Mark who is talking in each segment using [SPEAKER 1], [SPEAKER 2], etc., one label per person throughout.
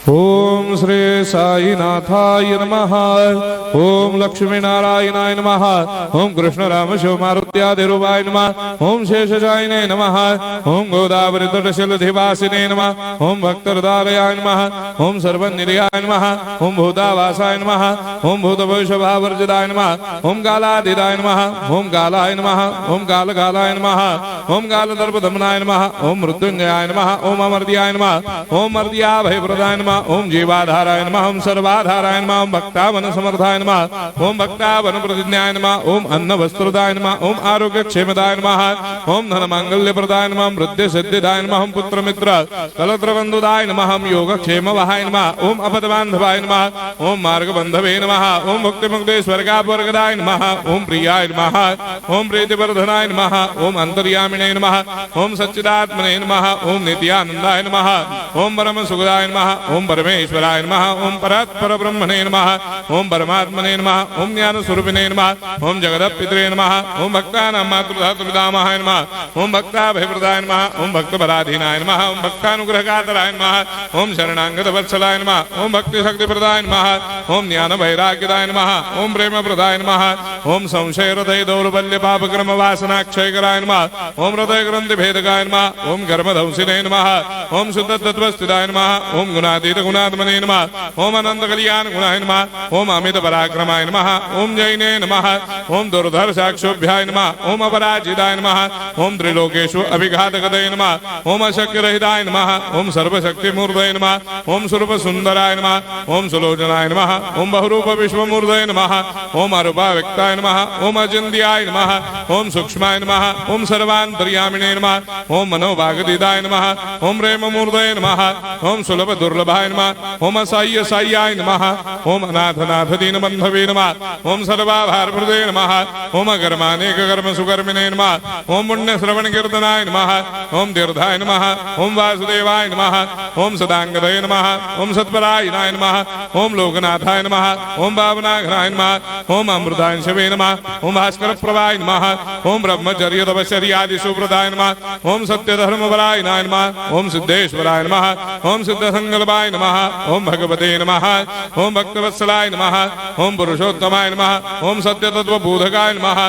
[SPEAKER 1] ओम श्री साईनाथाय नमः। ओम लक्ष्मी नारायणाय नमः। ओम कृष्ण राम शिव मारुत्यादिरूपाय नमः। ओम शेषशायिने नमः। ओम गोदावरी तटशिलधिवासिने नमः। ओम भक्तहृदयाय नमः। ओम सर्वनिलयाय नमः। ओम भूतावासाय नमः। ओम भूतभविष्यभावर्जिताय नमः। ओम कालातीताय नमः। ओम कालाय नमः। ओम कालकालाय नमः। ओम कालदर्पदमनाय नमः। ओम मृत्युंजयाय नमः। ओम अमर्त्याय नमः। ओम मर्त्याभयप्रदाय नमः। ओम जीवाधाराय नमः। ओम सर्वाधाराय नमः। ओम भक्तावन समर्थाय नमः। ओम भक्तावन प्रतिज्ञाय नमः। ओम अन्न वस्त्रदाय नमः। ओम आरोग्य क्षेमदाय नमः। ओम धन मांगल्य प्रदाय नमः। वृद्धि सिद्धिदाय नमः। ओम पुत्र मित्र कलत्र बंधुदाय नमः। ओम योग क्षेम वहाय नमः। ओम अपद बांधवाय नमः। ओम मार्ग बंधवे नमः। ओम भक्ति मुक्ति स्वर्गापवर्गदाय नमः। ओम प्रियाय नमः। ओम प्रीतिवर्धनाय नमः। ओम अंतर्यामिने नमः। ओम सच्चिदात्मने नमः। ओम नित्यानंदाय नमः। ओम परम सुखदाय नमः। ओम परमेश्वराय नमः। ओम परात्पर ब्रह्मणे नमः। ओम परमात्मने नमः। ओम ज्ञान स्वरूपिणे नमः। ओम जगदपितरे नमः। ओम भक्तानां मातृधातुर्पितामहाय नमः। ओम भक्ताभयप्रदाय नमः। ओम भक्तपराधीनाय नमः। ओम भक्तानुग्रहकातराय नमः। ओम शरणागत वत्सलाय नमः। ओम भक्ति शक्तिप्रदाय नमः। ओम ज्ञान वैराग्यदाय नमः। ओम प्रेम प्रदाय नमः। ओम संशय हृदय दौर्बल्य पापक्रम वासना क्षयकराय नमः। ओम हृदय ग्रंथि भेदकाय नमः। ओम कर्मधंसिने नमः। ओम शुद्ध तत्वस्थिताय नमः। ओम गुणातीत गुणात्मने नमः। ओम अनंत कल्याण गुणाय नमः। ओम अमित पराक्रमाय नमः। ओम जैने नमः। ओम दुर्धर्षाक्षोभ्याय नमः। ओम अपराजिताय नमः। ओम त्रिलोकेषु अभिघातकतये नमः। ओम अशक्य रहिताय नमः। ओम सर्वशक्तिमूर्तये नमः। ओम स्वरूप सुंदराय नमः। ओम सुलोचनाय नमः। ओम बहुरूप विश्वमूर्तये नमः। ओम अरूपाव्यक्ताय नमः। ओम अचिन्त्याय नमः। ओम सूक्ष्माय नमः। ओम सर्वान्तर्यामिणे नमः। ओम मनोभागदिताय नमः। ओम प्रेममूर्तये नमः। ओम सुलभ दुर्लभाय नमः। ओम असाय्य साय्याय नमः। ओम अनाथनाथ दीनबन्धवे नमः। ओम सर्वाभारप्रदे नमः। ओम अकर्मानेक कर्म सुकर्मिणे नमः। ओम पुण्य श्रवण कीर्तनाय नमः। ओम तीर्थाय नमः। ओम वासुदेवाय नमः। ओम सदांगदये नमः। ओम सत्परायणाय नमः। ओम लोकनाथाय नमः। ओम भावनाघ्नाय नमः। ओम अमृतांशवे नमः। ओम भास्कर प्रभाय नमः। ओम ब्रह्मचर्य तपश्चर्यादि सुप्रदाय नमः। ओम सत्यधर्मपरायणाय नमः। ओम सिद्धेश्वराय नमः। ओम सिद्ध संकल्पाय नमः। ओम भगवते नमः। ओम भक्तवत्सलाय नमः। ओम पुरुषोत्तमाय नमः। ओम सत्य तत्व बोधकाय नमः।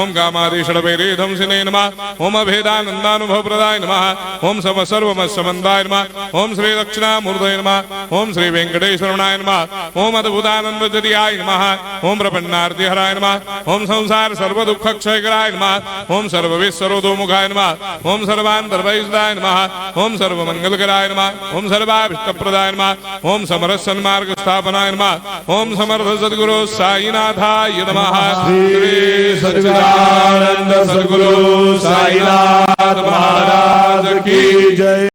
[SPEAKER 1] ओम कामादिषडवैरे धंसिने नमः। ओम अभेदानंदानुभव प्रदाय नमः। ओम सर्वमस्समन्दाय नमः। ओम श्री दक्षिणामूर्तये नमः। ओम श्री वेंकटेश्वरनाय नमः। ओम अद्भुतानंदजटियाय नमः। ओम प्रपन्नार्तिहराय नमः। ओम संसार सर्व दुःख क्षयकराय नमः। ओम सर्वविश्वरोधोमुखाय नमः। ओम सर्वान्तर्भयदाय नमः। ओम सर्वमंगलकराय नमः। ओम सर्वाभिष्टप्रदाय नमः। ओम समरस सन्मार्ग स्थापनाय नमः। ओम समर्थ सद्गुरु साईनाथाय नमः।
[SPEAKER 2] श्री सच्चिदानंद सद्गुरु साईनाथ महाराज की जय।